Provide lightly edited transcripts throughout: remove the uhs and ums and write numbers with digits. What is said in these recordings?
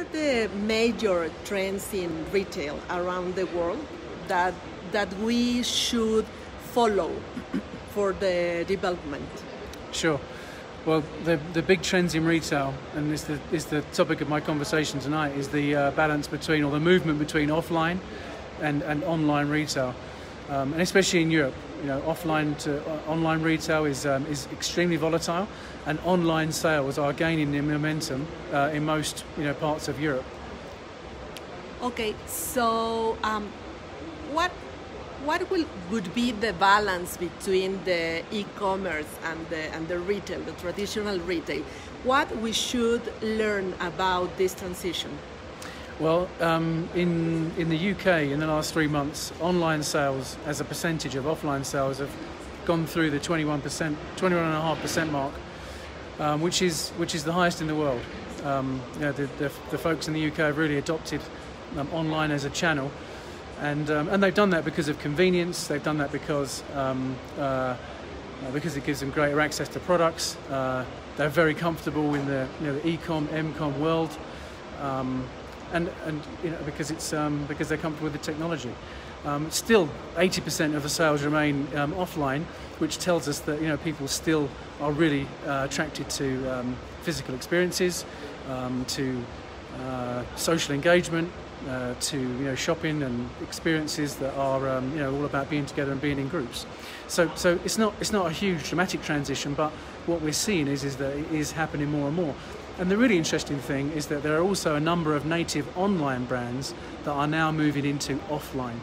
are the major trends in retail around the world that we should follow for the development? Sure. Well, the big trends in retail, and is the topic of my conversation tonight, is the balance between, or the movement between offline and online retail, and especially in Europe. You know, offline to online retail is extremely volatile, and online sales are gaining in momentum in most parts of Europe. Okay, so what would be the balance between the e-commerce and the retail, the traditional retail? What we should learn about this transition? Well, in the UK, in the last 3 months, online sales as a percentage of offline sales have gone through the 21.5% mark, which is the highest in the world. The folks in the UK have really adopted online as a channel, and they've done that because of convenience. They've done that because it gives them greater access to products. They're very comfortable in the e-com world. And because they're comfortable with the technology. Still, 80% of the sales remain offline, which tells us that people still are really attracted to physical experiences, to social engagement, to shopping and experiences that are all about being together and being in groups. So it's not a huge dramatic transition, but what we're seeing is that it is happening more and more. And the really interesting thing is that there are also a number of native online brands that are now moving into offline.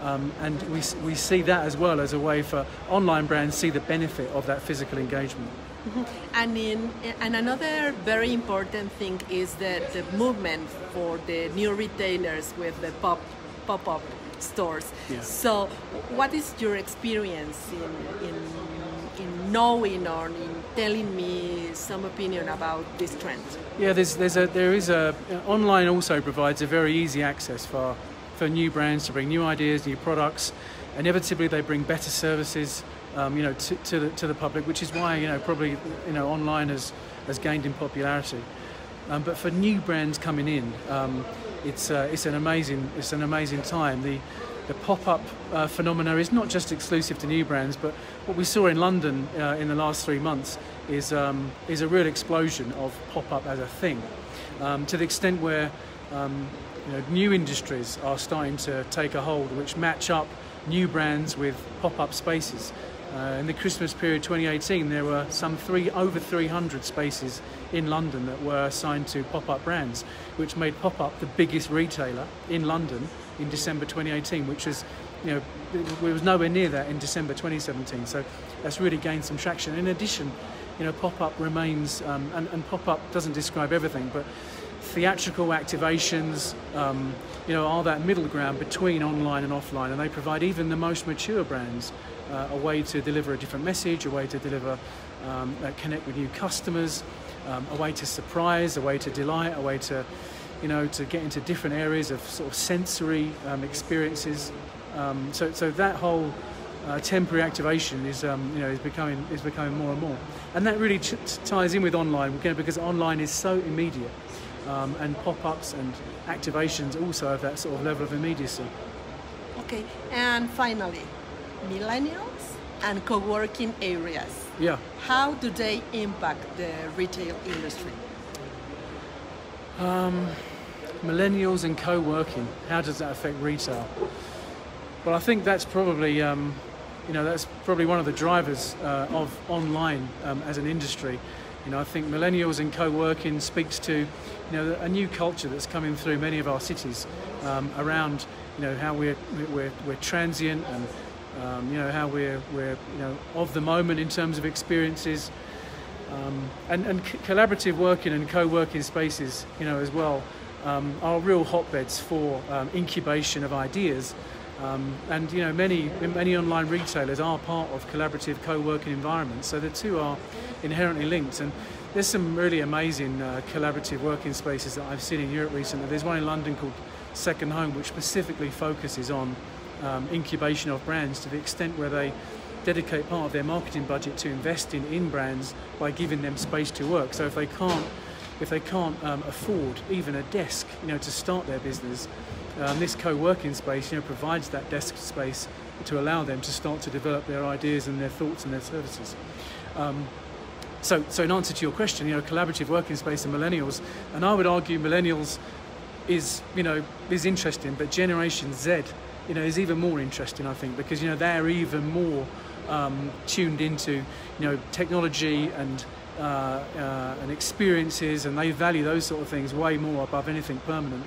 And we see that as well as a way for online brands to see the benefit of that physical engagement. Mm-hmm. And another very important thing is the movement for the new retailers with the pop-up stores. Yeah. So what is your experience in knowing or in telling me some opinion about this trend? Yeah, online also provides a very easy access for new brands to bring new ideas, new products. Inevitably, they bring better services, to the public, which is why probably online has gained in popularity. But for new brands coming in, it's an amazing time. The pop-up phenomena is not just exclusive to new brands, but what we saw in London in the last 3 months is a real explosion of pop-up as a thing, to the extent where new industries are starting to take a hold, which match up new brands with pop-up spaces. In the Christmas period 2018, there were over 300 spaces in London that were assigned to pop-up brands, which made Pop-up the biggest retailer in London in December 2018, which was, it was nowhere near that in December 2017. So that's really gained some traction. In addition, Pop-up remains, and Pop-up doesn't describe everything, but theatrical activations, are that middle ground between online and offline, and they provide even the most mature brands a way to deliver a different message, a way to deliver, connect with new customers, a way to surprise, a way to delight, a way to, to get into different areas of sort of sensory experiences. So that whole temporary activation is becoming more and more, and that really ties in with online, because online is so immediate, and pop-ups and activations also have that sort of level of immediacy. Okay, and finally, millennials and co-working areas. Yeah. How do they impact the retail industry? Millennials and co-working. How does that affect retail? Well, I think that's probably one of the drivers of online as an industry. I think millennials and co-working speaks to a new culture that's coming through many of our cities around how we're transient, and how we're of the moment in terms of experiences, and collaborative working and co-working spaces as well are real hotbeds for incubation of ideas. And many online retailers are part of collaborative co-working environments, so the two are inherently linked. And there's some really amazing collaborative working spaces that I've seen in Europe recently. There's one in London called Second Home, which specifically focuses on incubation of brands, to the extent where they dedicate part of their marketing budget to investing in brands by giving them space to work. So if they can't if they can't afford even a desk, to start their business, this co-working space, provides that desk space to allow them to start to develop their ideas and their thoughts and their services. So in answer to your question, collaborative working space and millennials, and I would argue millennials is interesting, but Generation Z, is even more interesting, I think, because they're even more tuned into technology and experiences, and they value those sort of things way more above anything permanent.